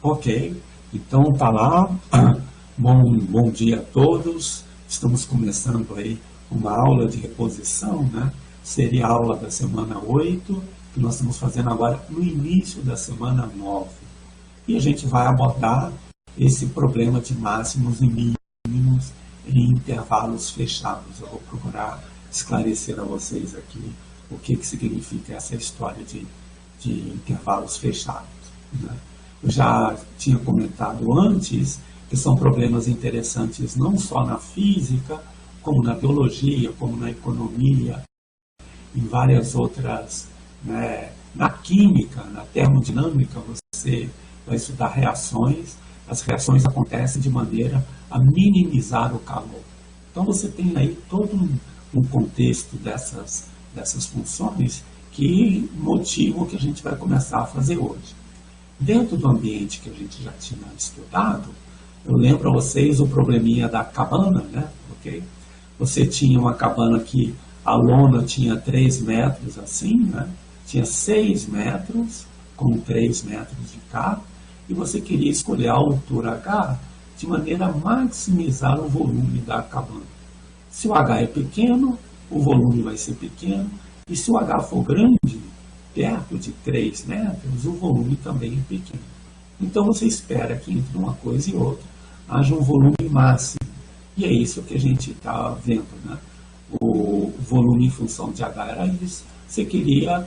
Ok, então tá lá. Bom dia a todos. Estamos começando aí uma aula de reposição, né? Seria a aula da semana 8, que nós estamos fazendo agora no início da semana 9. E a gente vai abordar esse problema de máximos e mínimos em intervalos fechados. Eu vou procurar esclarecer a vocês aqui o que significa essa história de intervalos fechados, né? Eu já tinha comentado antes que são problemas interessantes não só na física, como na biologia, como na economia, em várias outras, né, na química, na termodinâmica, você vai estudar reações. As reações acontecem de maneira a minimizar o calor. Então você tem aí todo um contexto dessas funções que motivam o que a gente vai começar a fazer hoje. Dentro do ambiente que a gente já tinha estudado, eu lembro a vocês o probleminha da cabana, né? Okay? Você tinha uma cabana que a lona tinha 3 metros assim, né? Tinha 6 metros, com 3 metros de cá, e você queria escolher a altura H de maneira a maximizar o volume da cabana. Se o H é pequeno, o volume vai ser pequeno, e se o H for grande, perto de 3 metros, o volume também é pequeno. Então você espera que entre uma coisa e outra haja um volume máximo. E é isso que a gente está vendo, né? O volume em função de H era isso. Você queria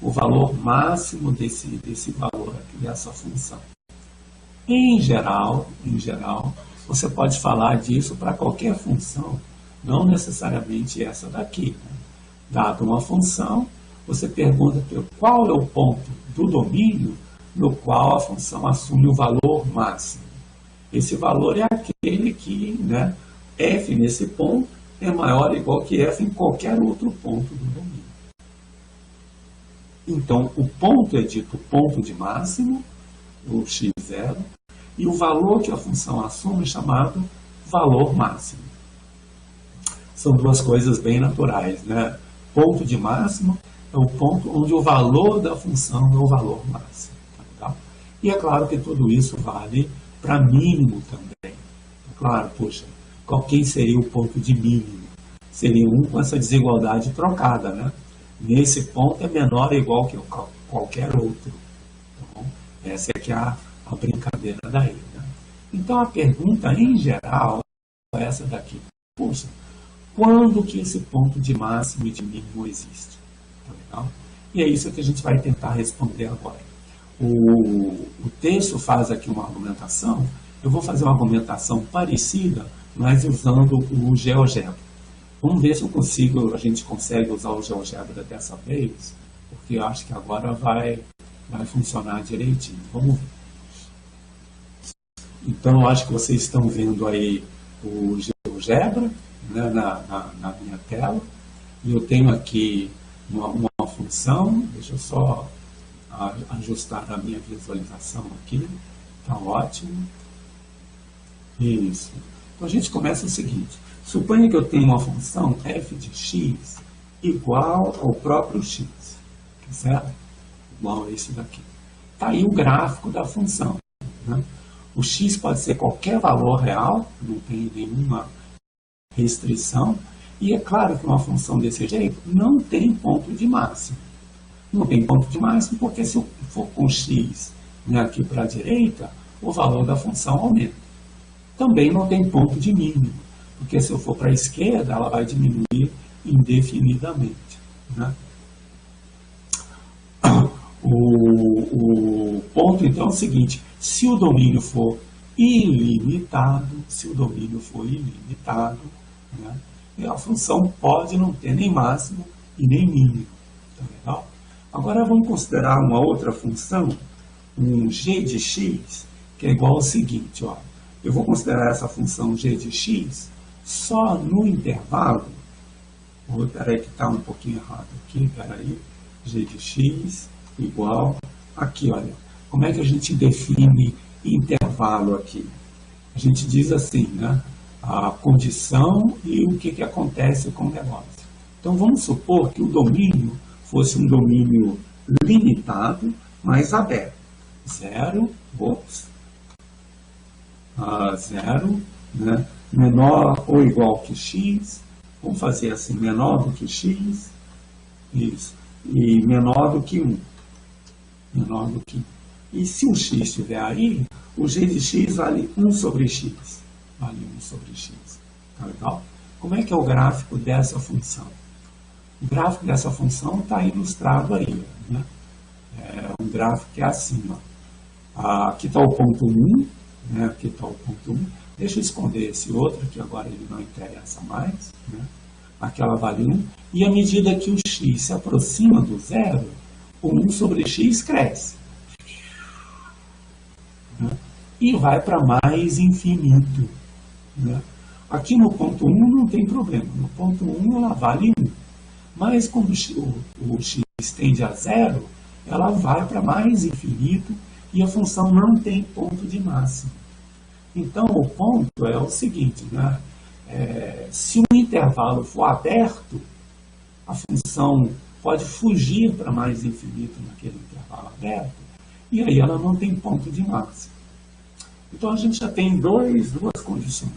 o valor máximo desse valor aqui, dessa função. Em geral, você pode falar disso para qualquer função, não necessariamente essa daqui, né? Dada uma função, você pergunta qual é o ponto do domínio no qual a função assume o valor máximo. Esse valor é aquele que, né, f nesse ponto é maior ou igual que f em qualquer outro ponto do domínio. Então, o ponto é dito ponto de máximo, o x0, e o valor que a função assume é chamado valor máximo. São duas coisas bem naturais, né? Ponto de máximo é o ponto onde o valor da função é o valor máximo. Tá? E é claro que tudo isso vale para mínimo também. É claro, poxa, quem seria o ponto de mínimo? Seria um com essa desigualdade trocada, né? Nesse ponto é menor ou igual que qualquer outro. Então, essa é que é a brincadeira daí, né? Então a pergunta em geral é essa daqui. Poxa, quando que esse ponto de máximo e de mínimo existe? Tá legal? E é isso que a gente vai tentar responder agora. O texto faz aqui uma argumentação. Eu vou fazer uma argumentação parecida, mas usando o GeoGebra. Vamos ver se a gente consegue usar o GeoGebra dessa vez, porque eu acho que agora vai funcionar direitinho. Vamos ver. Então, eu acho que vocês estão vendo aí o GeoGebra, né, na minha tela. E eu tenho aqui uma função. Deixa eu só ajustar a minha visualização aqui. Está ótimo. Isso. Então a gente começa o seguinte. Suponha que eu tenho uma função f de x igual ao próprio x. Certo? Igual a isso daqui. Está aí o gráfico da função, né? O x pode ser qualquer valor real, não tem nenhuma restrição. E é claro que uma função desse jeito não tem ponto de máximo. Não tem ponto de máximo porque se eu for com x, né, aqui para a direita, o valor da função aumenta. Também não tem ponto de mínimo, porque se eu for para a esquerda, ela vai diminuir indefinidamente, né? O ponto então é o seguinte: se o domínio for ilimitado, né, a função pode não ter nem máximo e nem mínimo. Tá legal? Agora vamos considerar uma outra função, um g de x, que é igual ao seguinte, ó. Eu vou considerar essa função g de x só no intervalo. Peraí que está um pouquinho errado aqui, peraí. G de x igual, aqui olha, como é que a gente define intervalo aqui? A gente diz assim, né? A condição e o que acontece com o negócio. Então vamos supor que o domínio fosse um domínio limitado, mas aberto. 0, ops, 0, né? Menor ou igual que x, vamos fazer assim, menor do que x, isso, e menor do que 1, menor do que 1. E se o x estiver aí, o g de x vale 1 sobre x, vale 1 sobre x, tá legal? Como é que é o gráfico dessa função? O gráfico dessa função está ilustrado aí, né? É um gráfico que é assim, ó. Aqui está o ponto 1, né? Aqui está o ponto 1. Deixa eu esconder esse outro, que agora ele não interessa mais, né? Aqui ela vale 1. E à medida que o x se aproxima do zero, o 1 sobre x cresce, né? E vai para mais infinito, né? Aqui no ponto 1 não tem problema. No ponto 1 ela vale 1. Mas quando o x tende a zero, ela vai para mais infinito e a função não tem ponto de máximo. Então, o ponto é o seguinte, né? Se o intervalo for aberto, a função pode fugir para mais infinito naquele intervalo aberto, e aí ela não tem ponto de máximo. Então, a gente já tem duas condições.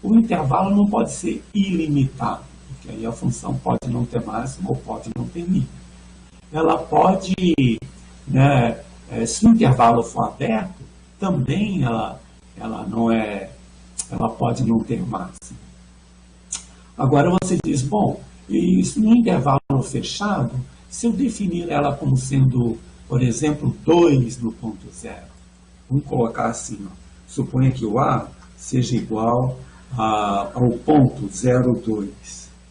O intervalo não pode ser ilimitado, porque aí a função pode não ter máximo ou pode não ter mínimo. Ela pode, né, se o intervalo for aberto, também ela pode não ter máximo. Agora você diz, bom, isso no intervalo fechado, se eu definir ela como sendo, por exemplo, 2 no ponto zero, vamos colocar assim, ó, suponha que o A seja igual ao ponto 0,2,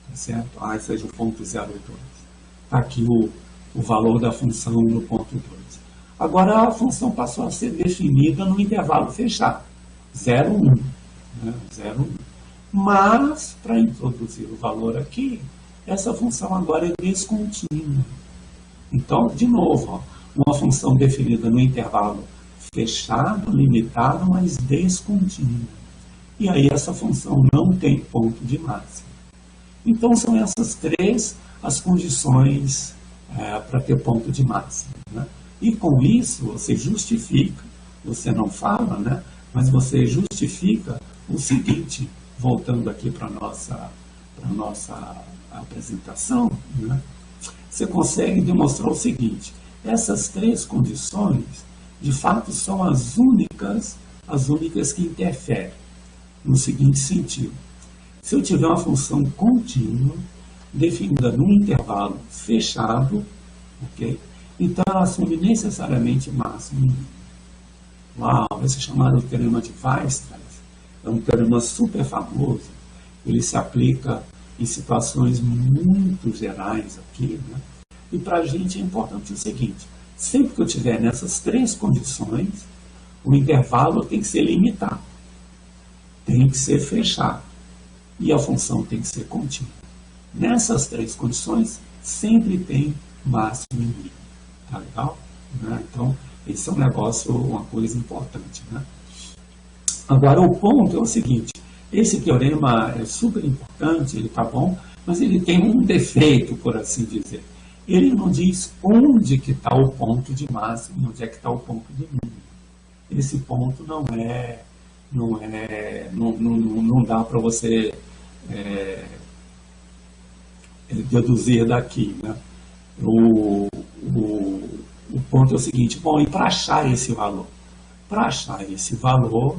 tá certo? A seja o ponto 0,2. Está aqui o valor da função no ponto 2. Agora a função passou a ser definida no intervalo fechado, 0,1, né? 0,1. Mas, para introduzir o valor aqui, essa função agora é descontínua. Então, de novo, ó, uma função definida no intervalo fechado, limitado, mas descontínua. E aí essa função não tem ponto de máximo. Então, são essas três as condições para ter ponto de máximo, né? E com isso, você justifica, você não fala, né? Mas você justifica o seguinte, voltando aqui para a nossa apresentação, né? Você consegue demonstrar o seguinte, essas três condições, de fato, são as únicas que interferem, no seguinte sentido. Se eu tiver uma função contínua, definida num intervalo fechado, ok? Então ela assume necessariamente máximo e mínimo. Uau, vai ser chamado de teorema de Weierstrass. É um teorema super famoso. Ele se aplica em situações muito gerais aqui, né? E para a gente é importante o seguinte, sempre que eu tiver nessas três condições, o intervalo tem que ser limitado, tem que ser fechado e a função tem que ser contínua. Nessas três condições, sempre tem máximo e mínimo. Tá legal? Né? Então, esse é um negócio, uma coisa importante, né? Agora, o ponto é o seguinte, esse teorema é super importante, ele tá bom, mas ele tem um defeito, por assim dizer. Ele não diz onde que está o ponto de máximo, onde é que está o ponto de mínimo. Esse ponto não dá para você deduzir daqui, né? O ponto é o seguinte, bom, e para achar esse valor? Para achar esse valor,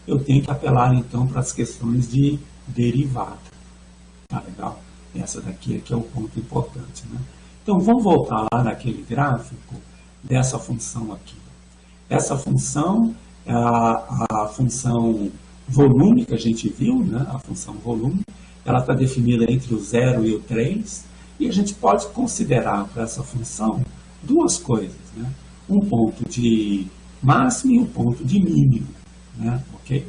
eu tenho que apelar então para as questões de derivada. Tá legal? Essa daqui é que é o ponto importante, né? Então vamos voltar lá naquele gráfico dessa função aqui. Essa função é a função volume que a gente viu, né? A função volume, ela está definida entre o 0 e o 3, e a gente pode considerar para essa função duas coisas, né? Um ponto de máximo e um ponto de mínimo, né? Ok?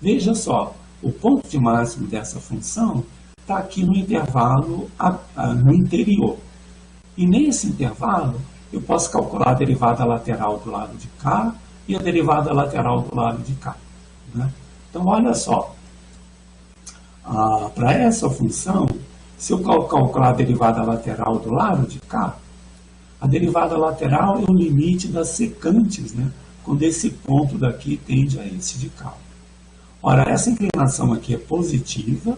Veja só, o ponto de máximo dessa função está aqui no intervalo no interior. E nesse intervalo, eu posso calcular a derivada lateral do lado de cá e a derivada lateral do lado de cá, né? Então, olha só, para essa função, se eu calcular a derivada lateral do lado de cá, A derivada lateral é o limite das secantes, né? Quando esse ponto daqui tende a esse de cá. Ora, essa inclinação aqui é positiva,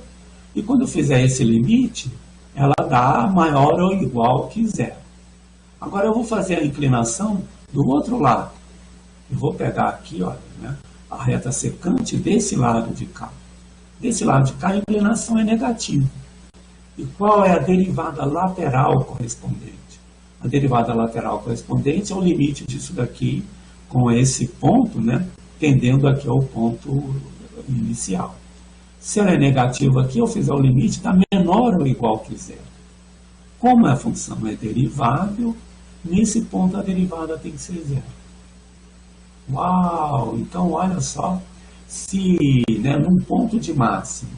e quando eu fizer esse limite, ela dá maior ou igual que zero. Agora eu vou fazer a inclinação do outro lado. Eu vou pegar aqui, olha, né, a reta secante desse lado de cá. Desse lado de cá, a inclinação é negativa. E qual é a derivada lateral correspondente? A derivada lateral correspondente é o limite disso daqui com esse ponto, né, tendendo aqui ao ponto inicial. Se ela é negativa aqui, eu fizer o limite, está menor ou igual que zero. Como a função é derivável, nesse ponto a derivada tem que ser zero. Uau! Então, olha só, se, né, num ponto de máximo,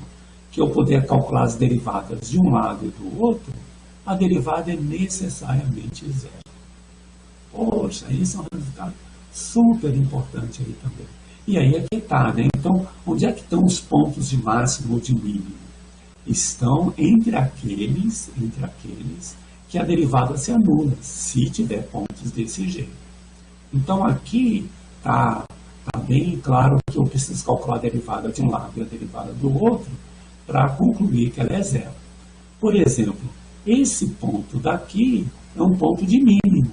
que eu puder calcular as derivadas de um lado e do outro, a derivada é necessariamente zero. Poxa, isso é um resultado super importante aí também. E aí é que está, né? Então, onde é que estão os pontos de máximo ou de mínimo? Estão entre aqueles que a derivada se anula, se tiver pontos desse jeito. Então, aqui está bem claro que eu preciso calcular a derivada de um lado e a derivada do outro para concluir que ela é zero. Por exemplo, esse ponto daqui é um ponto de mínimo.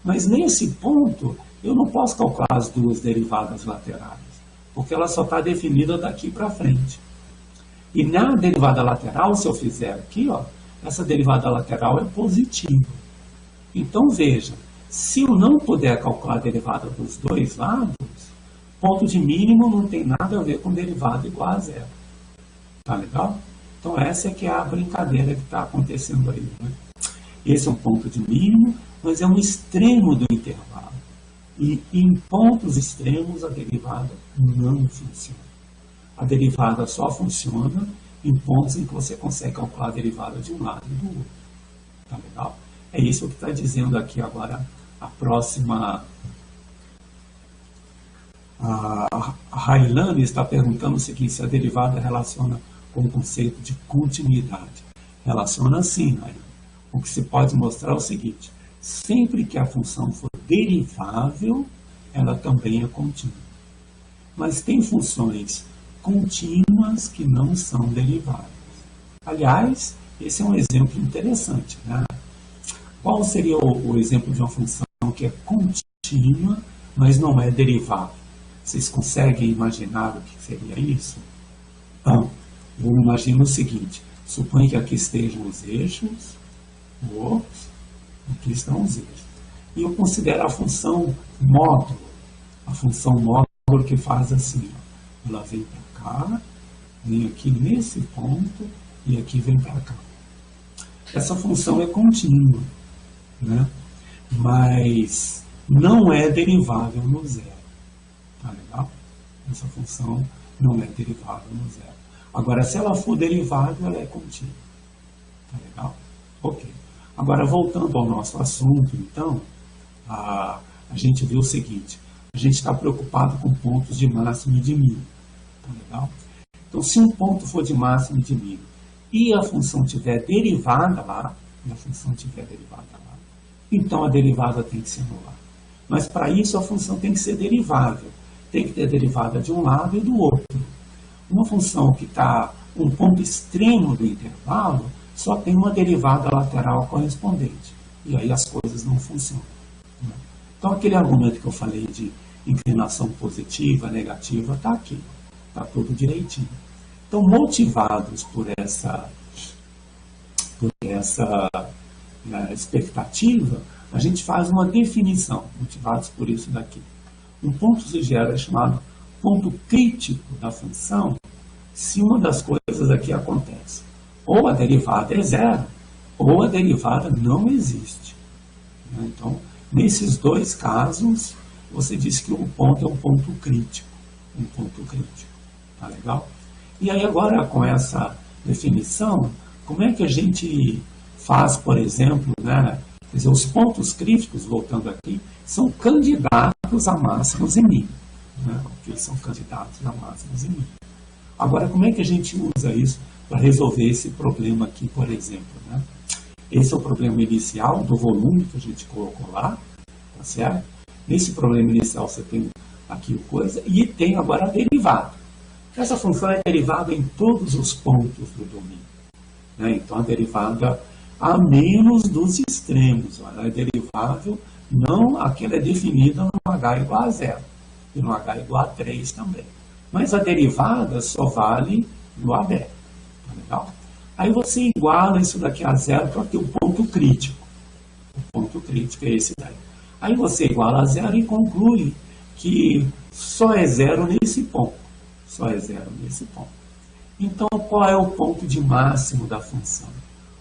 Mas nesse ponto, eu não posso calcular as duas derivadas laterais, porque ela só está definida daqui para frente. E na derivada lateral, se eu fizer aqui, ó, essa derivada lateral é positiva. Então, veja, se eu não puder calcular a derivada dos dois lados, ponto de mínimo não tem nada a ver com derivada igual a zero. Tá legal? Então, essa é que é a brincadeira que está acontecendo aí, né? Esse é um ponto de mínimo, mas é um extremo do intervalo. E em pontos extremos, a derivada não funciona. A derivada só funciona em pontos em que você consegue calcular a derivada de um lado e do outro. Tá legal? É isso que está dizendo aqui agora a próxima. A Railane está perguntando o seguinte: se a derivada relaciona com o conceito de continuidade. Relaciona sim, Railane. O que se pode mostrar é o seguinte: sempre que a função for derivável, ela também é contínua. Mas tem funções contínuas que não são deriváveis. Aliás, esse é um exemplo interessante, né? Qual seria o exemplo de uma função que é contínua, mas não é derivável? Vocês conseguem imaginar o que seria isso? Então, eu imagino o seguinte: suponha que aqui estejam os eixos, aqui estão os eixos. E eu considero a função módulo. A função módulo que faz assim, ó, ela vem para cá, vem aqui nesse ponto e aqui vem para cá. Essa função é contínua, né? Mas não é derivável no zero. Tá legal? Essa função não é derivável no zero. Agora, se ela for derivável, ela é contínua. Tá legal? Ok. Agora, voltando ao nosso assunto, então, a gente viu o seguinte: a gente está preocupado com pontos de máximo e de mínimo. Tá legal? Então, se um ponto for de máximo e de mínimo e a função tiver derivada lá, então a derivada tem que se anular. Mas para isso a função tem que ser derivável. Tem que ter derivada de um lado e do outro. Uma função que está um ponto extremo do intervalo só tem uma derivada lateral correspondente. E aí as coisas não funcionam. Então aquele argumento que eu falei de inclinação positiva, negativa, está aqui. Está tudo direitinho. Então, motivados por essa expectativa, a gente faz uma definição, motivados por isso daqui. Um ponto zero é chamado ponto crítico da função se uma das coisas aqui acontece. Ou a derivada é zero, ou a derivada não existe. Então, nesses dois casos, você diz que o ponto é um ponto crítico. Um ponto crítico. Tá legal? E aí agora, com essa definição, como é que a gente faz, por exemplo, né? Quer dizer, os pontos críticos, voltando aqui, são candidatos a máximos e mínimos. Né? Eles são candidatos a máximos e mínimos. Agora, como é que a gente usa isso para resolver esse problema aqui, por exemplo? Né? Esse é o problema inicial do volume que a gente colocou lá, tá certo? Nesse problema inicial você tem aqui o coisa, e tem agora a derivada. Essa função é derivada em todos os pontos do domínio, né? Então a derivada a menos dos extremos, ela é derivável, não aquela é definida no h igual a 0, e no h igual a 3 também. Mas a derivada só vale no aberto, tá legal? Aí você iguala isso daqui a 0 para ter um ponto crítico. O ponto crítico é esse daí. Aí você iguala a 0 e conclui que só é 0 nesse ponto. Só é 0 nesse ponto. Então, qual é o ponto de máximo da função?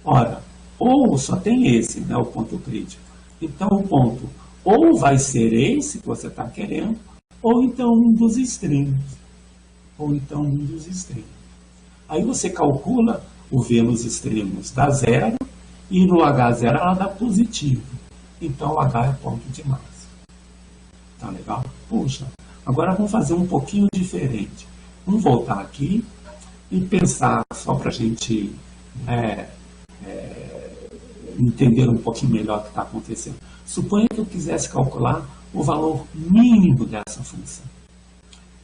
Ora, ou só tem esse, né, o ponto crítico. Então, o ponto ou vai ser esse que você está querendo, ou então um dos extremos. Ou então um dos extremos. Aí você calcula o V nos extremos dá 0, e no H0 ela dá positivo. Então, o H é ponto de máximo. Tá legal? Puxa, agora vamos fazer um pouquinho diferente. Vamos voltar aqui e pensar, só para a gente entender um pouquinho melhor o que está acontecendo. Suponha que eu quisesse calcular o valor mínimo dessa função.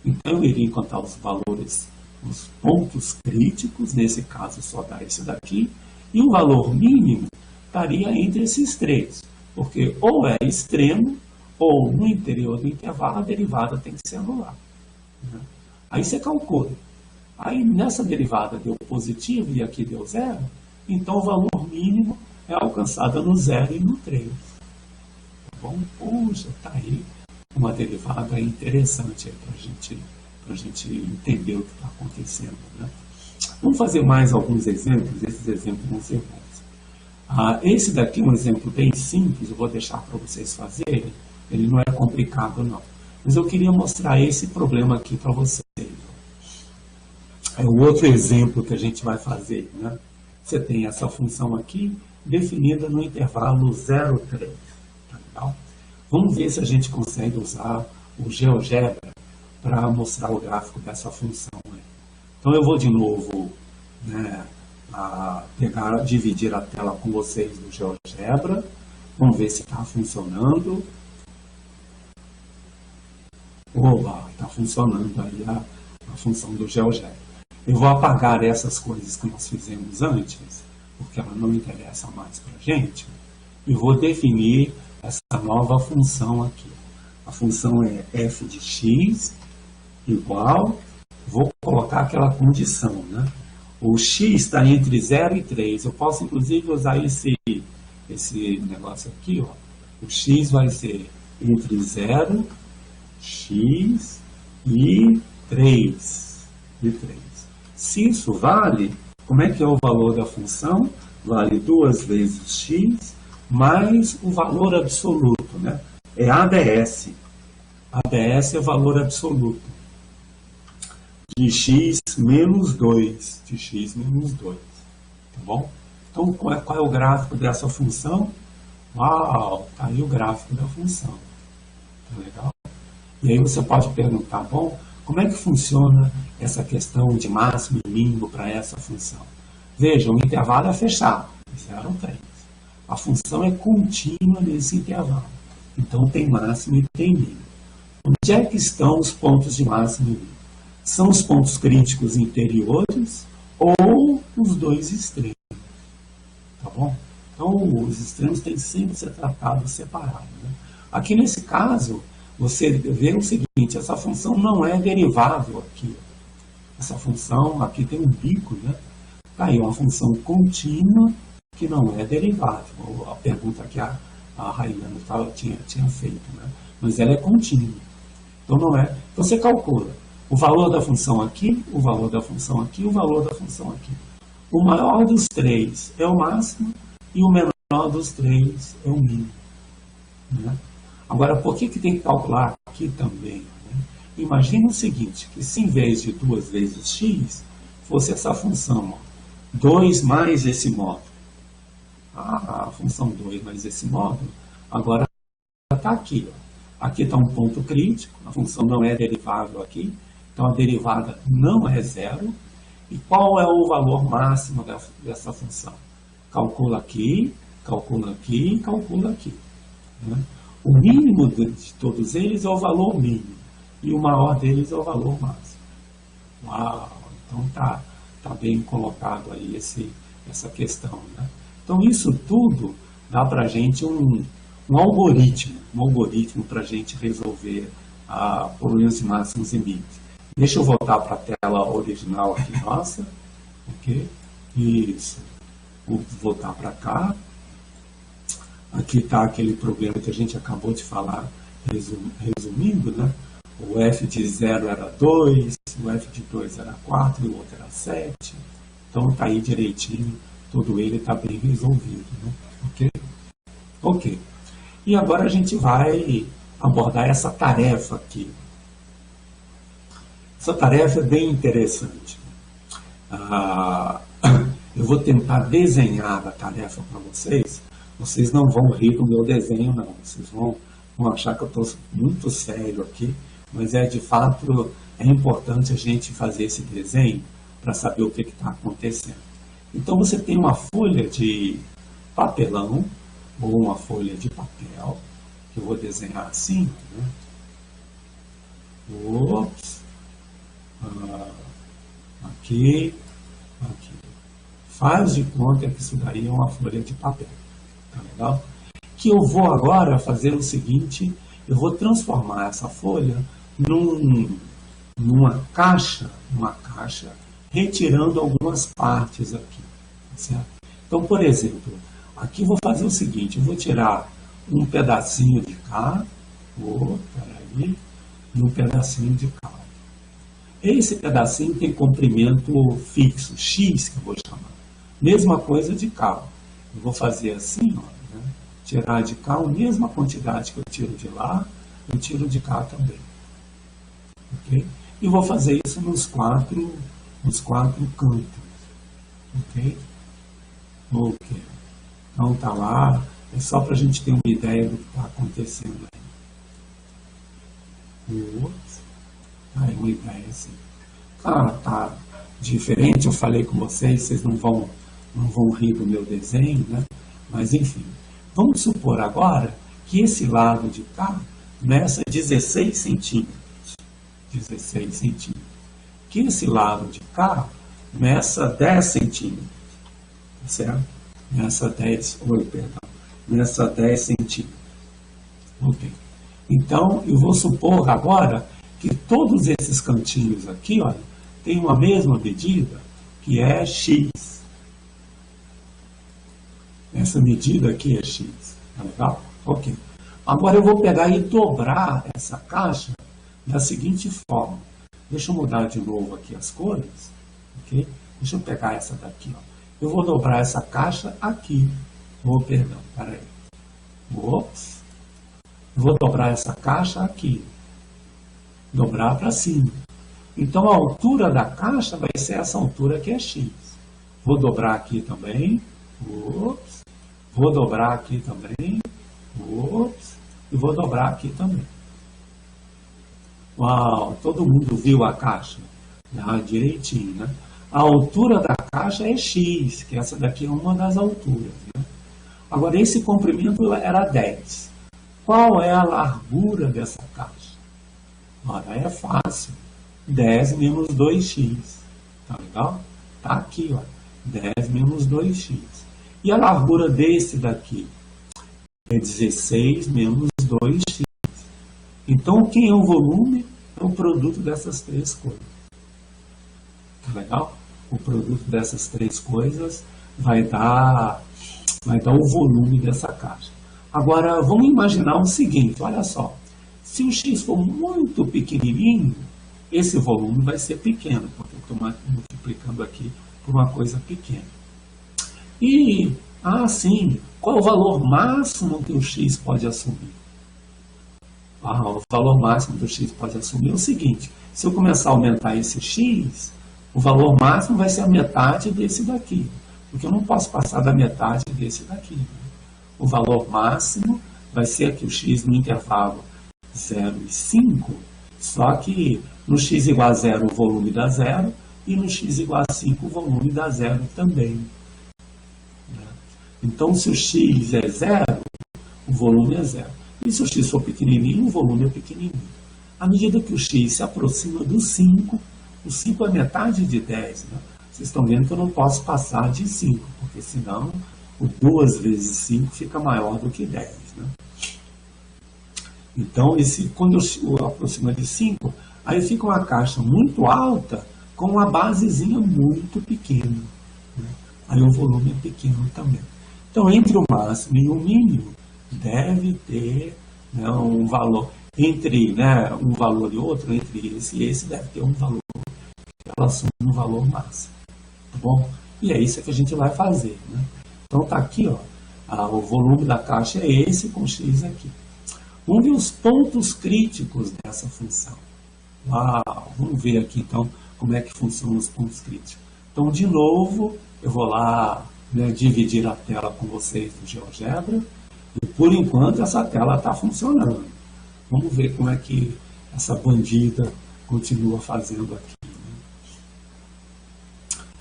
Então, eu iria encontrar os valores, os pontos críticos, nesse caso só dá esse daqui, e o valor mínimo estaria entre esses três, porque ou é extremo, ou no interior do intervalo a derivada tem que ser anulada, né? Aí você calcula. Aí nessa derivada deu positivo e aqui deu 0, então o valor mínimo é alcançado no 0 e no 3. Tá bom? Puxa, tá aí uma derivada interessante para a gente entender o que está acontecendo, né? Vamos fazer mais alguns exemplos, esses exemplos vão ser bons. Esse daqui é um exemplo bem simples, eu vou deixar para vocês fazerem, ele não é complicado não. Mas eu queria mostrar esse problema aqui para vocês. É o outro exemplo que a gente vai fazer, né? Você tem essa função aqui, definida no intervalo 0,3. Tá legal? Vamos ver se a gente consegue usar o GeoGebra para mostrar o gráfico dessa função aí. Então eu vou de novo, né, dividir a tela com vocês do GeoGebra. Vamos ver se está funcionando. Oba, está funcionando aí a função do GeoGebra. Eu vou apagar essas coisas que nós fizemos antes, porque ela não interessa mais para a gente, e vou definir essa nova função aqui. A função é f de x igual, vou colocar aquela condição, né? O x está entre 0 e 3. Eu posso inclusive usar esse negócio aqui, ó. O x vai ser entre 0, x e 3. Se isso vale, como é que é o valor da função? Vale 2 vezes x mais o valor absoluto, né? É ADS. ADS é o valor absoluto de x menos 2. De x menos 2. Tá bom? Então, qual é o gráfico dessa função? Uau, tá aí o gráfico da função. Tá legal? E aí você pode perguntar, bom, como é que funciona essa questão de máximo e mínimo para essa função? Veja, o intervalo é fechado, 0 ou 3. A função é contínua nesse intervalo. Então tem máximo e tem mínimo. Onde é que estão os pontos de máximo e mínimo? São os pontos críticos interiores ou os dois extremos. Tá bom? Então os extremos têm que sempre ser tratados separados, né? Aqui nesse caso, você vê o seguinte, essa função não é derivável aqui. Essa função aqui tem um bico, né? Tá aí uma função contínua que não é derivável. A pergunta que a Rayana tinha feito, né? Mas ela é contínua. Então não é. Você calcula o valor da função aqui, o valor da função aqui, o valor da função aqui. O maior dos três é o máximo e o menor dos três é o mínimo, né? Agora, por que tem que calcular aqui também, né? Imagina o seguinte, que se em vez de 2 vezes x, fosse essa função, ó, 2 mais esse módulo. A função 2 mais esse módulo, agora está aqui. Ó. Aqui está um ponto crítico, a função não é derivável aqui, então a derivada não é 0. E qual é o valor máximo dessa função? calcula aqui, calcula aqui, calcula aqui. Né? O mínimo de todos eles é o valor mínimo, e o maior deles é o valor máximo. Uau! Então tá bem colocado aí essa questão. Né? Então isso tudo dá para a gente um algoritmo para a gente resolver problemas de máximos e mínimos. Deixa eu voltar para a tela original aqui, nossa. Ok? Isso. Vou voltar para cá. Aqui está aquele problema que a gente acabou de falar, resumindo, né? O f de 0 era 2, o f de 2 era 4 e o outro era 7. Então está aí direitinho, todo ele está bem resolvido. Né? Ok? Ok. E agora a gente vai abordar essa tarefa aqui. Essa tarefa é bem interessante. Eu vou tentar desenhar a tarefa para vocês. Vocês não vão rir do meu desenho, não. Vocês vão achar que eu estou muito sério aqui. Mas de fato, é importante a gente fazer esse desenho para saber o que está acontecendo. Então, você tem uma folha de papelão, ou uma folha de papel, que eu vou desenhar assim. Né? Ops. Aqui. Faz de conta que isso daí é uma folha de papel. Tá legal? Que eu vou agora fazer o seguinte, eu vou transformar essa folha numa caixa, retirando algumas partes aqui. Certo? Então, por exemplo, aqui eu vou fazer o seguinte, eu vou tirar um pedacinho de cá, peraí, e um pedacinho de cá. Esse pedacinho tem comprimento fixo, X, que eu vou chamar. Mesma coisa de cá. Eu vou fazer assim, ó, né? Tirar de cá a mesma quantidade que eu tiro de lá, eu tiro de cá também. Ok? E vou fazer isso nos quatro cantos. Ok? Ok. Então tá lá, é só para a gente ter uma ideia do que está acontecendo aí. Aí uma ideia assim. Tá diferente, eu falei com vocês não vão rir do meu desenho, né? Mas enfim, vamos supor agora que esse lado de cá meça 16 centímetros. 16 centímetros. Que esse lado de cá meça 10 centímetros. Certo? Meça 10 centímetros. Ok. Então, eu vou supor agora que todos esses cantinhos aqui, olha, têm uma mesma medida, que é x. Essa medida aqui é x. Tá legal? Ok. Agora eu vou pegar e dobrar essa caixa da seguinte forma. Deixa eu mudar de novo aqui as cores. Ok? Deixa eu pegar essa daqui. Ó. Eu vou dobrar essa caixa aqui. Perdão, peraí. Ops. Vou dobrar essa caixa aqui. Dobrar para cima. Então a altura da caixa vai ser essa altura que é x. Vou dobrar aqui também. Ops. Vou dobrar aqui também. Ops. E vou dobrar aqui também. Uau, todo mundo viu a caixa? Direitinho, né? A altura da caixa é x, que essa daqui é uma das alturas. Né? Agora, esse comprimento era 10. Qual é a largura dessa caixa? Ora, é fácil. 10 menos 2x. Tá legal? Tá aqui, ó. 10 menos 2x. E a largura desse daqui? É 16 menos 2x. Então, quem é o volume? É o produto dessas três coisas. Tá legal? O produto dessas três coisas vai dar o volume dessa caixa. Agora, vamos imaginar o seguinte, olha só. Se o x for muito pequenininho, esse volume vai ser pequeno, porque eu estou multiplicando aqui por uma coisa pequena. E, sim, qual é o valor máximo que o x pode assumir? O valor máximo que o x pode assumir é o seguinte, se eu começar a aumentar esse x, o valor máximo vai ser a metade desse daqui, porque eu não posso passar da metade desse daqui. Né? O valor máximo vai ser aqui o x no intervalo 0 e 5, só que no x igual a 0 o volume dá 0 e no x igual a 5 o volume dá 0 também. Né? Então, se o x é zero, o volume é zero. E se o x for pequenininho, o volume é pequenininho. À medida que o x se aproxima do 5, o 5 é metade de 10. Né? Vocês estão vendo que eu não posso passar de 5, porque senão o 2 vezes 5 fica maior do que 10. Né? Então, quando eu aproximo de 5, aí fica uma caixa muito alta com uma basezinha muito pequena. Né? Aí o volume é pequeno também. Então, entre o máximo e o mínimo, deve ter, né, um valor. Entre, né, um valor e outro, entre esse e esse, deve ter um valor em relação a um valor máximo. Tá bom? E é isso que a gente vai fazer. Né? Então, está aqui, ó, o volume da caixa é esse com x aqui. Vamos ver os pontos críticos dessa função. Uau! Vamos ver aqui, então, como é que funcionam os pontos críticos. Então, de novo, eu vou lá, né, dividir a tela com vocês do GeoGebra. E, por enquanto, essa tela está funcionando. Vamos ver como é que essa bandida continua fazendo aqui. Né?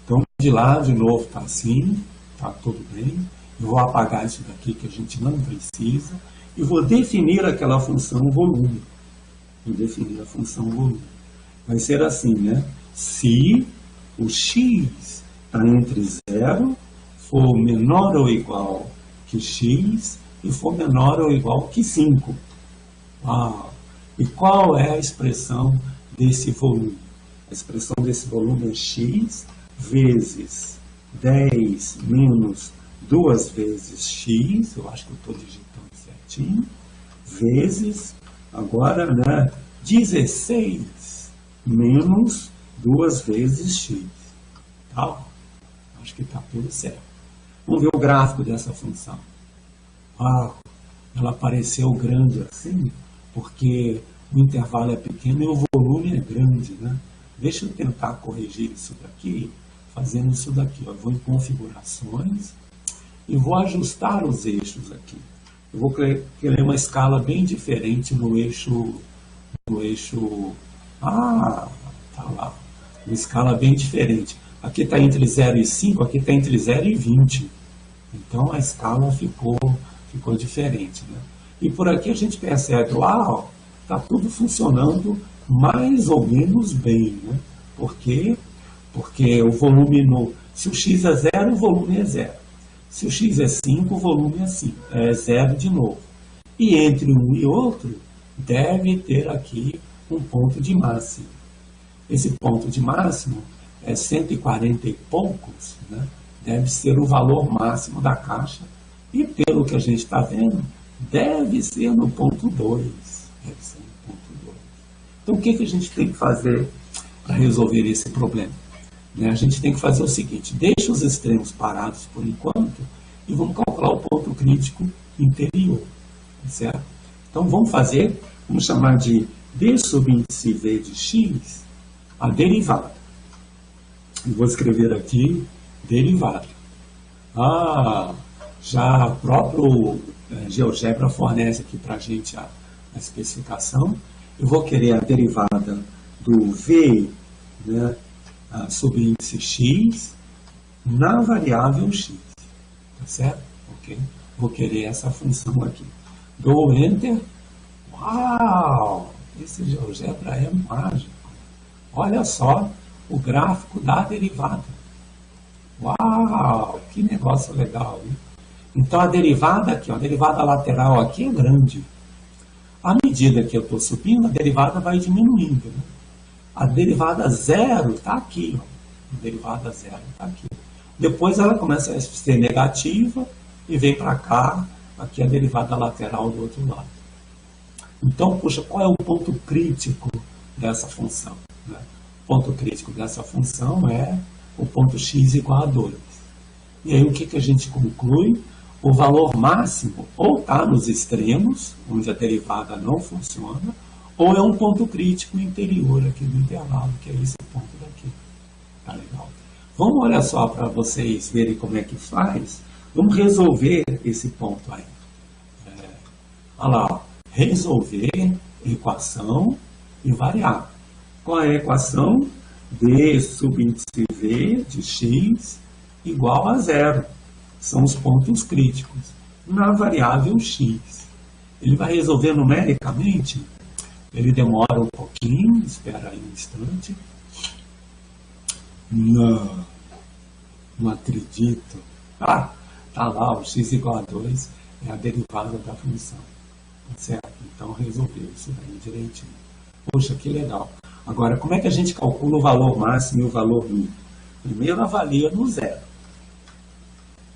Então, de lá, de novo, está assim. Está tudo bem. Eu vou apagar isso daqui que a gente não precisa. E vou definir aquela função volume. Vou definir a função volume. Vai ser assim, né? Se o x está entre 0, for menor ou igual que x, e for menor ou igual que 5. E qual é a expressão desse volume? A expressão desse volume é x vezes 10 menos 2 vezes x, eu acho que eu estou digitando certinho, vezes, agora, né, 16 menos 2 vezes x. Tá? Acho que está tudo certo. Vamos ver o gráfico dessa função. Ela apareceu grande assim, porque o intervalo é pequeno e o volume é grande. Né? Deixa eu tentar corrigir isso daqui, fazendo isso daqui. Eu vou em configurações e vou ajustar os eixos aqui. Eu vou querer uma escala bem diferente no eixo... tá lá. Uma escala bem diferente. Aqui está entre 0 e 5, aqui está entre 0 e 20. Então a escala ficou diferente. Né? E por aqui a gente percebe, está tudo funcionando mais ou menos bem. Né? Por quê? Porque o volume, se o x é 0, o volume é 0. Se o x é 5, o volume é 0 de novo. E entre um e outro, deve ter aqui um ponto de máximo. Esse ponto de máximo é 140 e poucos, né? Deve ser o valor máximo da caixa. E pelo que a gente está vendo, deve ser no ponto 2. Deve ser no ponto 2. Então, o que a gente tem que fazer para resolver esse problema? A gente tem que fazer o seguinte, deixa os extremos parados por enquanto e vamos calcular o ponto crítico interior. Certo? Então, vamos chamar de d subíndice v de x a derivada. Eu vou escrever aqui derivada. Já o próprio GeoGebra fornece aqui para a gente a especificação. Eu vou querer a derivada do v, né, subíndice x na variável x. Tá certo? Ok? Vou querer essa função aqui. Dou Enter. Uau! Esse GeoGebra é mágico. Olha só o gráfico da derivada. Uau! Que negócio legal, hein? Então a derivada aqui, a derivada lateral aqui é grande. À medida que eu estou subindo, a derivada vai diminuindo. Né? A derivada zero está aqui. A derivada zero está aqui. Depois ela começa a ser negativa e vem para cá, aqui a derivada lateral do outro lado. Então, puxa, qual é o ponto crítico dessa função? Né? O ponto crítico dessa função é o ponto x igual a 2. E aí o que a gente conclui? O valor máximo ou está nos extremos, onde a derivada não funciona, ou é um ponto crítico interior aqui do intervalo, que é esse ponto daqui. Tá legal? Vamos olhar só para vocês verem como é que faz. Vamos resolver esse ponto aí. Olha lá, ó. Resolver equação e variável. Qual é a equação? D subíndice V de x igual a 0. são os pontos críticos. Na variável x, ele vai resolver numericamente, ele demora um pouquinho, espera aí um instante. Não acredito. Tá lá, o x igual a 2 é a derivada da função. Tá certo? Então resolveu isso daí direitinho. Poxa, que legal. Agora, como é que a gente calcula o valor máximo e o valor mínimo? Primeiro avalia no zero.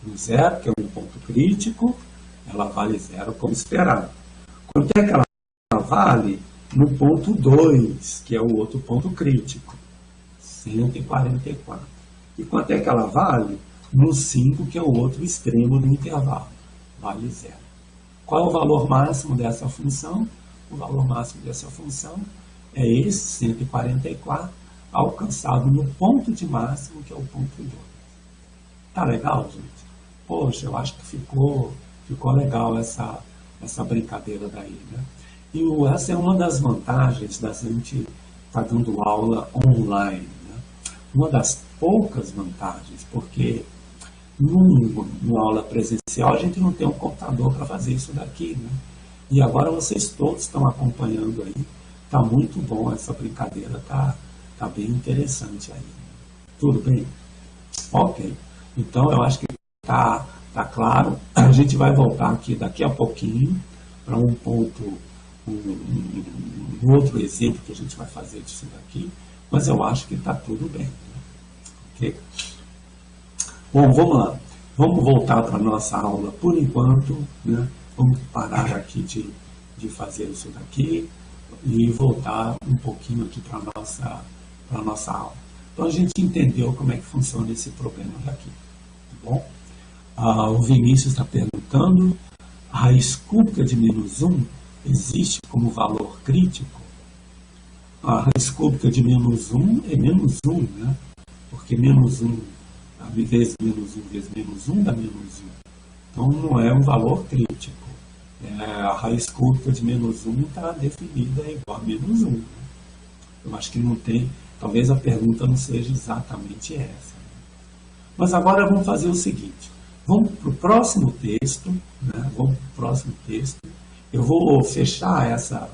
No zero, que é um ponto crítico, ela vale zero como esperado. Quanto é que ela vale? No ponto 2, que é o outro ponto crítico. 144. E quanto é que ela vale? No 5, que é o outro extremo do intervalo. Vale zero. Qual é o valor máximo dessa função? O valor máximo dessa função é esse, 144, alcançado no ponto de máximo, que é o ponto 2. Tá legal, gente? Poxa, eu acho que ficou legal essa brincadeira daí, né? E essa é uma das vantagens da gente estar dando aula online, né? Uma das poucas vantagens, porque numa aula presencial a gente não tem um computador para fazer isso daqui, né? E agora vocês todos estão acompanhando aí, tá muito bom essa brincadeira, tá bem interessante aí. Tudo bem? Ok. Então eu acho que tá claro. A gente vai voltar aqui daqui a pouquinho para um ponto, um outro exemplo que a gente vai fazer disso daqui, mas eu acho que está tudo bem, né? Ok? Bom, vamos lá. Vamos voltar para a nossa aula por enquanto, né? Vamos parar aqui de fazer isso daqui e voltar um pouquinho aqui para a nossa aula. Então a gente entendeu como é que funciona esse problema daqui, tá bom? O Vinícius está perguntando, a raiz cúbica de menos 1 existe como valor crítico? A raiz cúbica de menos 1 é menos 1, né? Porque menos 1 vezes menos 1 vezes menos 1 dá menos 1. Então não é um valor crítico. A raiz cúbica de menos 1 está definida igual a menos 1. Né? Eu acho que não tem, talvez a pergunta não seja exatamente essa. Né? Mas agora vamos fazer o seguinte. Vamos para o próximo texto, né? Vamos para o próximo texto. Eu vou fechar essa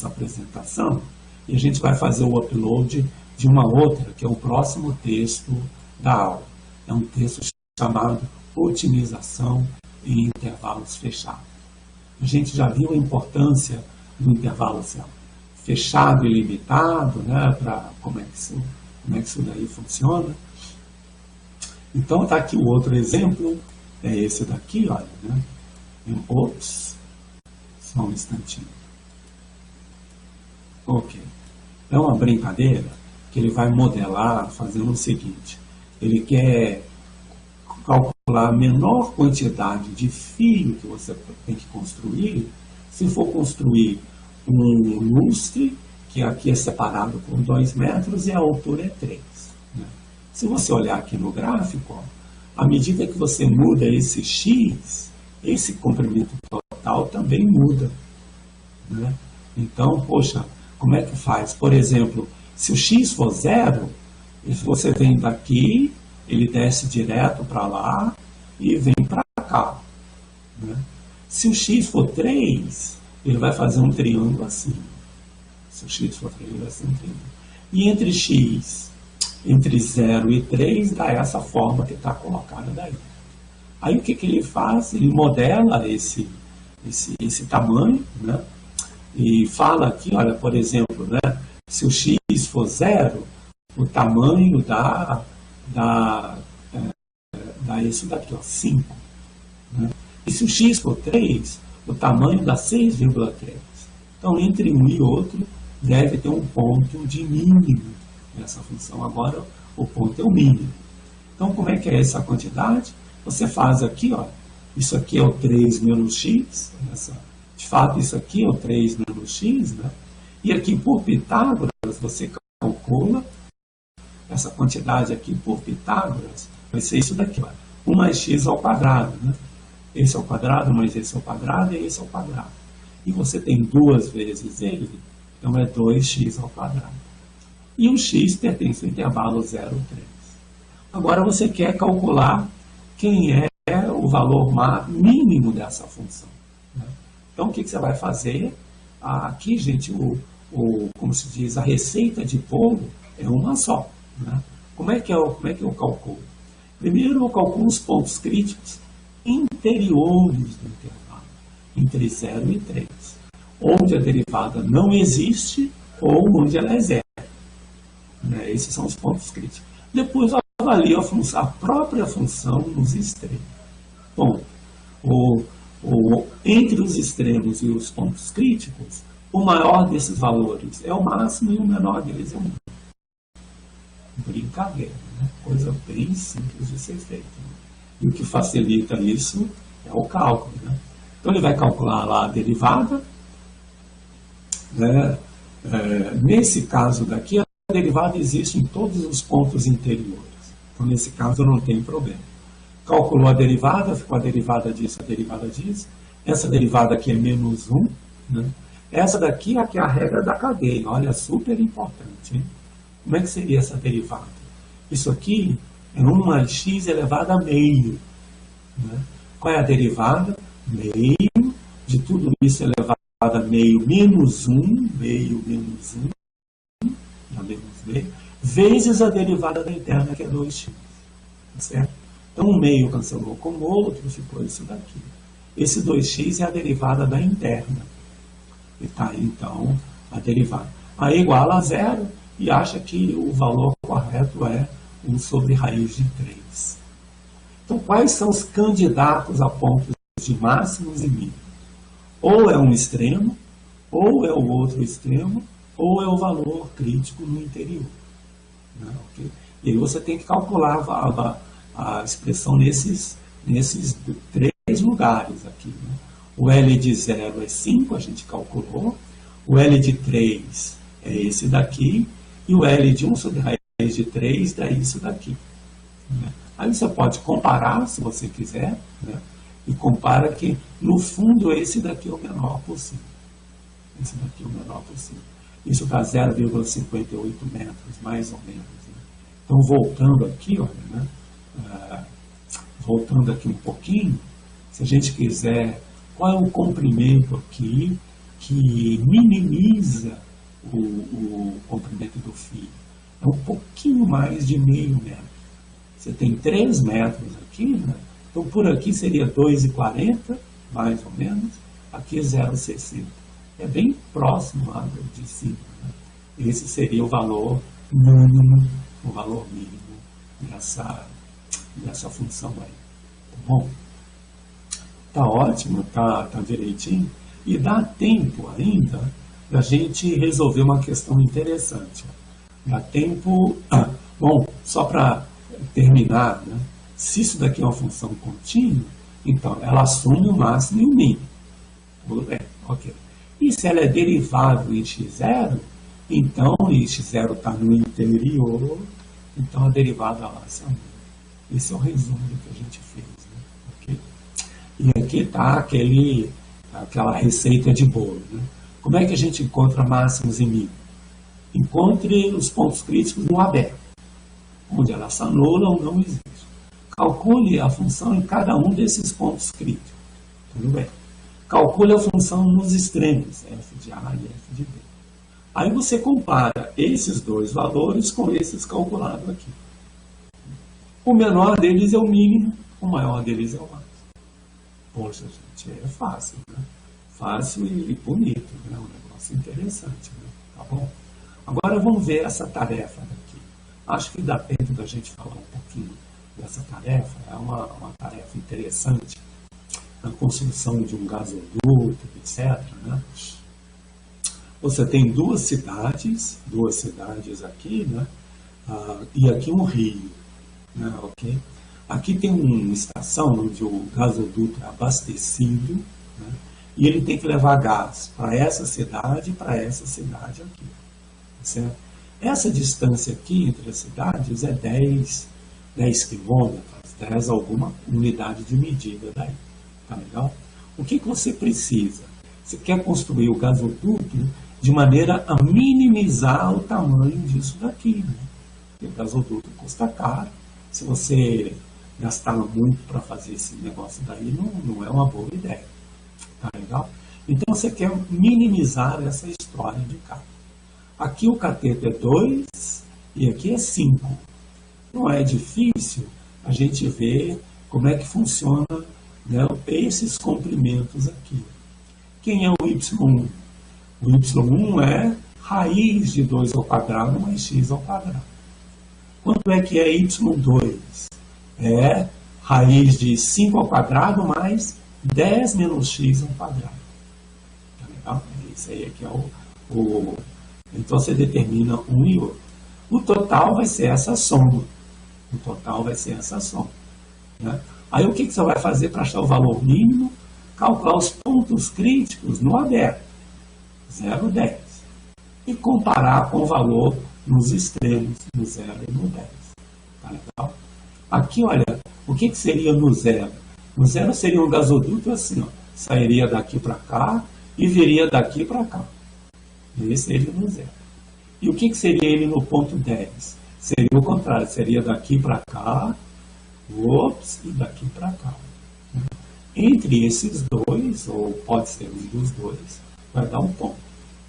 apresentação e a gente vai fazer o upload de uma outra, que é o próximo texto da aula. É um texto chamado Otimização em Intervalos Fechados. A gente já viu a importância do intervalo fechado e limitado, né? Para como é que isso daí funciona. Então, está aqui o outro exemplo, é esse daqui, olha, né? Ops, só um instantinho. Ok. É uma brincadeira que ele vai modelar fazendo o seguinte. Ele quer calcular a menor quantidade de fio que você tem que construir, se for construir um lustre, que aqui é separado por 2 metros e a altura é 3. Né? Se você olhar aqui no gráfico, ó, à medida que você muda esse X, esse comprimento total também muda. Né? Então, poxa, como é que faz? Por exemplo, se o X for 0, você vem daqui, ele desce direto para lá e vem para cá. Né? Se o X for 3, ele vai fazer um triângulo assim. Se o X for 3, ele vai ser um triângulo. E entre X, entre 0 e 3, dá essa forma que está colocada daí. Aí o que ele faz? Ele modela esse tamanho, né? E fala aqui, olha, por exemplo, né? Se o X for 0, o tamanho dá isso daqui, ó, 5. Né? E se o X for 3, o tamanho dá 6,3. Então, entre um e outro, deve ter um ponto de mínimo nessa função. Agora, o ponto é o mínimo. Então, como é que é essa quantidade? Você faz aqui, ó, isso aqui é o 3 menos x, de fato, isso aqui é o 3 menos x, né? E aqui por Pitágoras, você calcula essa quantidade aqui por Pitágoras, vai ser isso daqui, ó, 1 mais x ao quadrado, né? Esse ao quadrado, mais esse ao quadrado, e esse ao quadrado. E você tem 2 vezes ele, então é 2x ao quadrado. E o x pertence ao intervalo 0, 3. Agora você quer calcular quem é o valor mínimo dessa função, né? Então, o que você vai fazer? Aqui, gente, como se diz, a receita de bolo é uma só, né? Como é que eu calculo? Primeiro, eu calculo os pontos críticos interiores do intervalo, entre 0 e 3, onde a derivada não existe ou onde ela é zero, né? Esses são os pontos críticos. Depois, eu avalio a própria função nos extremos. Bom, entre os extremos e os pontos críticos, o maior desses valores é o máximo e o menor deles é o mínimo. Brincadeira, né? Coisa bem simples de ser feita, né? E o que facilita isso é o cálculo, né? Então ele vai calcular lá a derivada, né? Nesse caso daqui, a derivada existe em todos os pontos interiores. Então nesse caso não tem problema. Calculou a derivada, ficou a derivada disso, a derivada disso. Essa derivada aqui é menos 1, né? Essa daqui é a regra da cadeia, olha, super importante, hein? Como é que seria essa derivada? Isso aqui é 1 mais x elevado a meio, né? Qual é a derivada? Meio de tudo isso elevado a meio menos 1, meio menos 1, dá menos meio, vezes a derivada da interna, que é 2x, tá certo? Então, um meio cancelou com o outro, ficou isso daqui. Esse 2x é a derivada da interna. E tá aí, então, a derivada. Aí iguala a zero e acha que o valor correto é 1 sobre raiz de 3. Então, quais são os candidatos a pontos de máximos e mínimos? Ou é um extremo, ou é o outro extremo, ou é o valor crítico no interior, né? Okay? E aí você tem que calcular a expressão nesses 3 lugares aqui, né? O L de 0 é 5, a gente calculou. O L de 3 é esse daqui. E o L de 1 sobre raiz de 3 dá isso daqui, né? Aí você pode comparar, se você quiser, né? E compara que, no fundo, esse daqui é o menor possível. Esse daqui é o menor possível. Isso dá 0,58 metros, mais ou menos, né? Então, voltando aqui, olha, né? Voltando aqui um pouquinho, se a gente quiser, qual é o comprimento aqui que minimiza o comprimento do fio? É um pouquinho mais de meio metro. Você tem 3 metros aqui, né? Então por aqui seria 2,40, mais ou menos, aqui 0,60. É bem próximo lá de cima, né? Esse seria o valor mínimo, dessa função aí. Tá bom? Tá ótimo, tá direitinho. E dá tempo ainda da gente resolver uma questão interessante. Dá tempo... bom, só para terminar, né? Se isso daqui é uma função contínua, então ela assume o máximo e o mínimo. Tudo bem, ok. E se ela é derivável em x0, então x0 está no interior, então a derivada lá se anula. Esse é o resumo do que a gente fez, né? Okay? E aqui está aquela receita de bolo, né? Como é que a gente encontra máximos e mínimos? Encontre os pontos críticos no aberto, onde ela se anula ou não existe. Calcule a função em cada um desses pontos críticos. Tudo bem. Calcule a função nos extremos, f de A e f de B. Aí você compara esses dois valores com esses calculados aqui. O menor deles é o mínimo, o maior deles é o máximo. Poxa, gente, é fácil, né? Fácil e bonito, né? Um negócio interessante, né? Tá bom? Agora vamos ver essa tarefa daqui. Acho que dá tempo da gente falar um pouquinho dessa tarefa. É uma tarefa interessante na construção de um gasoduto, etc., né? Você tem duas cidades aqui, né? E aqui um rio, né? Okay? Aqui tem uma estação onde o gasoduto é abastecido, né? E ele tem que levar gás para essa cidade e para essa cidade aqui, certo? Essa distância aqui entre as cidades é 10 quilômetros, 10 alguma unidade de medida daí. Tá legal? O que você precisa? Você quer construir o gasoduto de maneira a minimizar o tamanho disso daqui, né? Porque o gasoduto custa caro, se você gastar muito para fazer esse negócio daí, não é uma boa ideia. Tá legal? Então você quer minimizar essa história de cá. Aqui o cateto é 2 e aqui é 5. Não é difícil a gente ver como é que funciona, né, esses comprimentos aqui. Quem é o y1? O y1 é raiz de 2 ao quadrado mais x ao quadrado. Quanto é que é y2? É raiz de 5 ao quadrado mais 10 menos x ao quadrado. Tá legal? Isso aí aqui é o... Então você determina um e outro. O total vai ser essa soma. O total vai ser essa soma. Né? Aí o que você vai fazer para achar o valor mínimo? Calcular os pontos críticos no aberto. 0, 10. E comparar com o valor nos extremos, no 0 e no 10. Tá legal? Aqui, olha, o que seria no 0? No 0 seria um gasoduto assim, ó, sairia daqui para cá e viria daqui para cá. Esse seria no 0. E o que seria ele no ponto 10? Seria o contrário, seria daqui para cá, e daqui para cá. Entre esses dois, ou pode ser um dos dois, vai dar um ponto.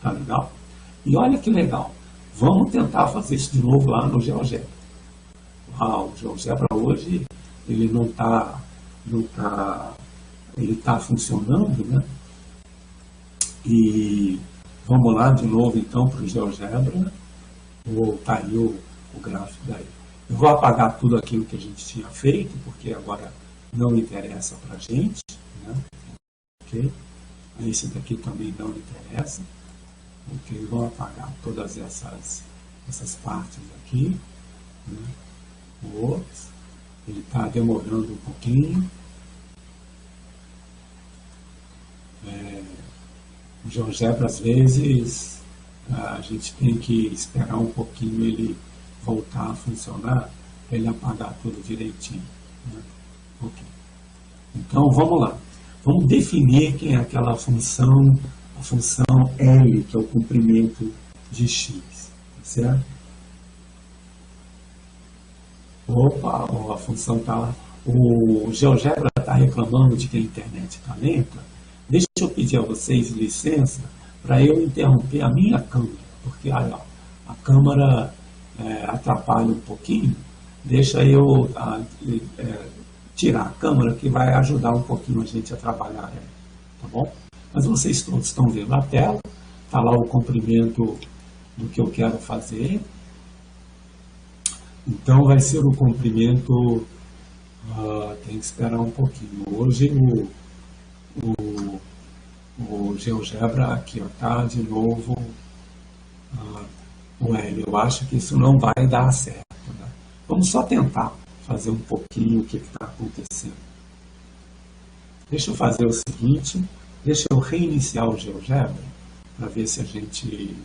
Tá legal? E olha que legal. Vamos tentar fazer isso de novo lá no GeoGebra. O GeoGebra hoje, ele ele está funcionando, né? E vamos lá de novo então para o GeoGebra. Vou botar aí o gráfico daí. Eu vou apagar tudo aquilo que a gente tinha feito, porque agora não interessa para a gente, né? Ok? Esse daqui também não interessa. Ok, vou apagar todas essas partes aqui. Né? Ops, ele está demorando um pouquinho. O GeoGebra, às vezes, a gente tem que esperar um pouquinho ele voltar a funcionar, para ele apagar tudo direitinho. Né? Ok. Então, vamos lá. Vamos definir quem é aquela função, a função L, que é o comprimento de x. Certo? Opa, a função está... O GeoGebra está reclamando de que a internet está lenta. Deixa eu pedir a vocês licença para eu interromper a minha câmera, porque olha, a câmera atrapalha um pouquinho. Deixa eu tirar a câmera, que vai ajudar um pouquinho a gente a trabalhar ela, tá bom? Mas vocês todos estão vendo a tela, está lá o comprimento do que eu quero fazer. Então vai ser o comprimento, tem que esperar um pouquinho. Hoje o GeoGebra aqui está de novo o L. Eu acho que isso não vai dar certo. Né? Vamos só tentar fazer um pouquinho o que está acontecendo. Deixa eu fazer o seguinte, deixa eu reiniciar o GeoGebra para ver se a gente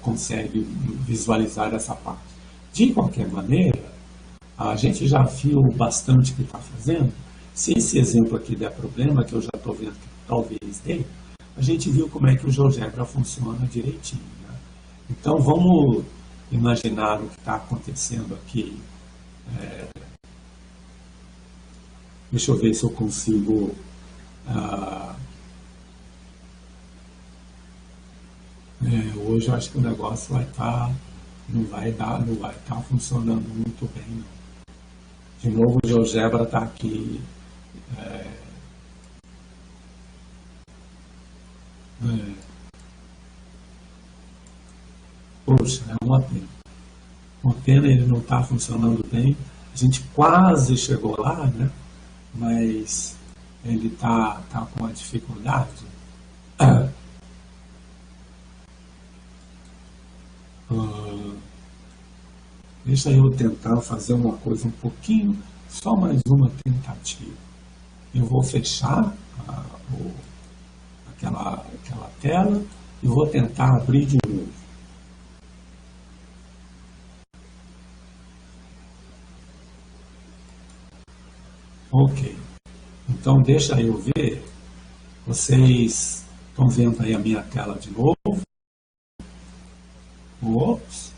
consegue visualizar essa parte. De qualquer maneira, a gente já viu bastante o que está fazendo. Se esse exemplo aqui der problema, que eu já estou vendo que talvez dê, a gente viu como é que o GeoGebra funciona direitinho. Né? Então vamos imaginar o que está acontecendo aqui. Deixa eu ver se eu consigo... hoje eu acho que o negócio vai estar... não vai estar funcionando muito bem, não. De novo o GeoGebra está aqui poxa, é uma pena. Uma pena, ele não está funcionando bem. A gente quase chegou lá, né? Mas ele está com uma dificuldade. Deixa eu tentar fazer uma coisa um pouquinho, só mais uma tentativa. Eu vou fechar aquela tela e vou tentar abrir de novo. Ok. Então deixa eu ver. Vocês estão vendo aí a minha tela de novo? Ops.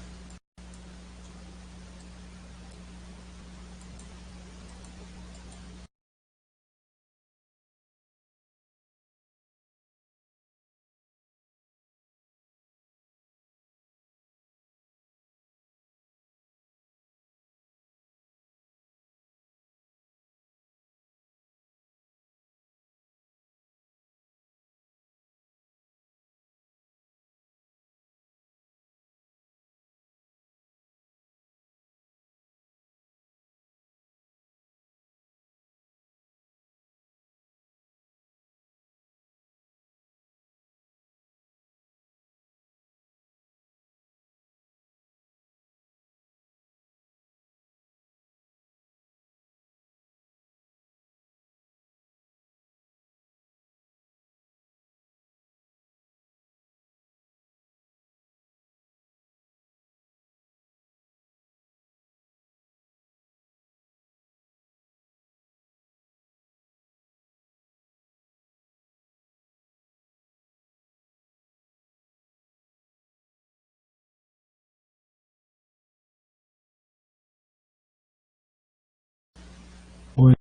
Oi,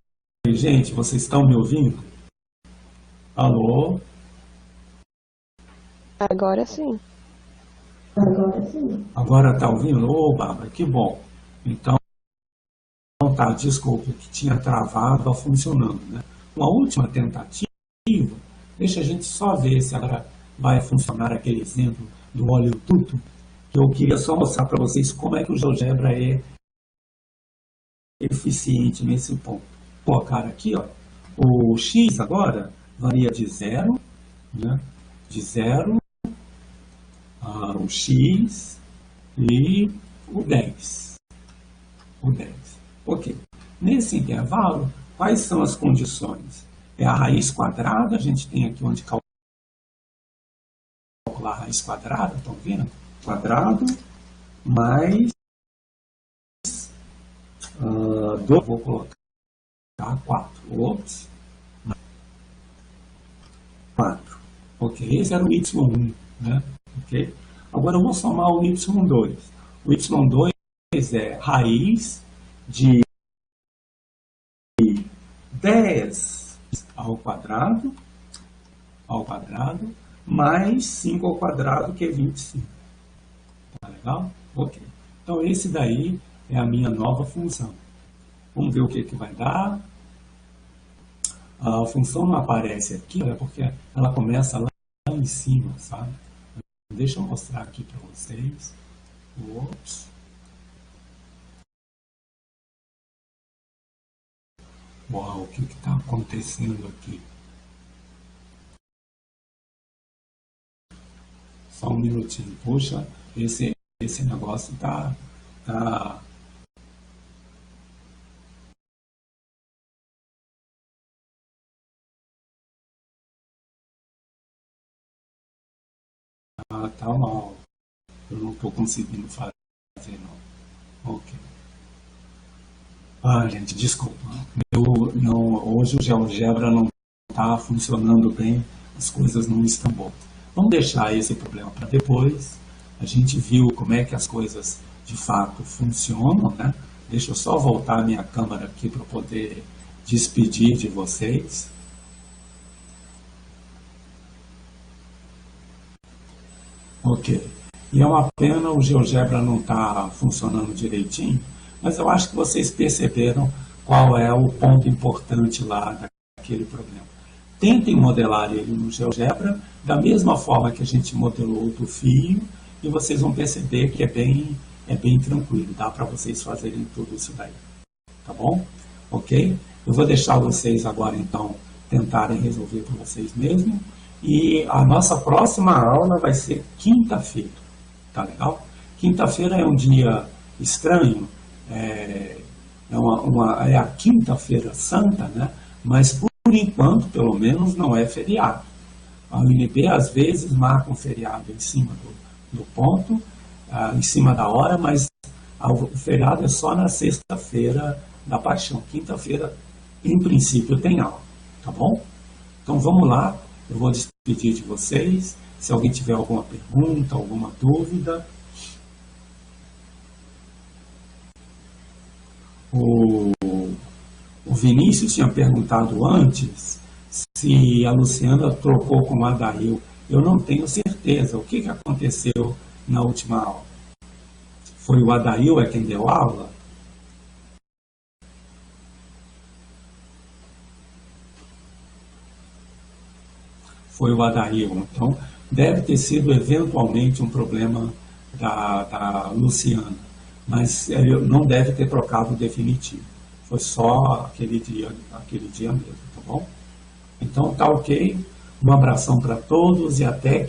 gente, vocês estão me ouvindo? Alô? Agora sim. Agora está ouvindo? Ô, Bárbara, que bom. Então, tá, desculpa, que tinha travado, funcionando, né? Uma última tentativa, deixa a gente só ver se agora vai funcionar aquele exemplo do óleo tudo, que eu queria só mostrar para vocês como é que o GeoGebra é eficiente nesse ponto. Colocar aqui, ó, o x agora varia de 0, né? De 0 o x e o 10. O 10. Ok. Nesse intervalo, quais são as condições? É a raiz quadrada, a gente tem aqui onde calcular a raiz quadrada, estão vendo? Quadrado mais vou colocar 4. Ops. 4. Ok, esse era o y1, né? Ok? Agora eu vou somar o y2. O y2 é raiz de 10 ao quadrado, mais 5 ao quadrado, que é 25. Tá legal? Ok. Então, esse daí é a minha nova função. Vamos ver o que vai dar. A função não aparece aqui, porque ela começa lá em cima, sabe? Deixa eu mostrar aqui para vocês. Ops. Uau, o que está acontecendo aqui? Só um minutinho. Puxa, esse negócio tá mal. Eu não estou conseguindo fazer, não. Ok. Ah, gente, desculpa. Hoje o GeoGebra não está funcionando bem, as coisas não estão boas. Vamos deixar esse problema para depois. A gente viu como é que as coisas de fato funcionam, né? Deixa eu só voltar a minha câmera aqui para poder despedir de vocês. Ok. E é uma pena o GeoGebra não estar funcionando direitinho, mas eu acho que vocês perceberam qual é o ponto importante lá daquele problema. Tentem modelar ele no GeoGebra da mesma forma que a gente modelou o do fio e vocês vão perceber que é bem tranquilo, dá para vocês fazerem tudo isso daí. Tá bom? Ok? Eu vou deixar vocês agora então tentarem resolver por vocês mesmos. E a nossa próxima aula vai ser quinta-feira. Tá legal? Quinta-feira é um dia estranho, é a quinta-feira santa, né? Mas por enquanto, pelo menos, não é feriado. A UNB às vezes marca um feriado em cima do ponto, em cima da hora, mas o feriado é só na sexta-feira da Paixão. Quinta-feira, em princípio, tem aula. Tá bom? Então vamos lá. Eu vou despedir de vocês. Se alguém tiver alguma pergunta, alguma dúvida, O, o Vinícius tinha perguntado antes se a Luciana trocou com o Adail. Eu não tenho certeza. O que aconteceu na última aula? Foi o Adail quem deu aula? Foi o Adail. Então, deve ter sido eventualmente um problema da Luciana. Mas ele não deve ter trocado o definitivo. Foi só aquele dia mesmo, tá bom? Então, tá ok. Um abração para todos e até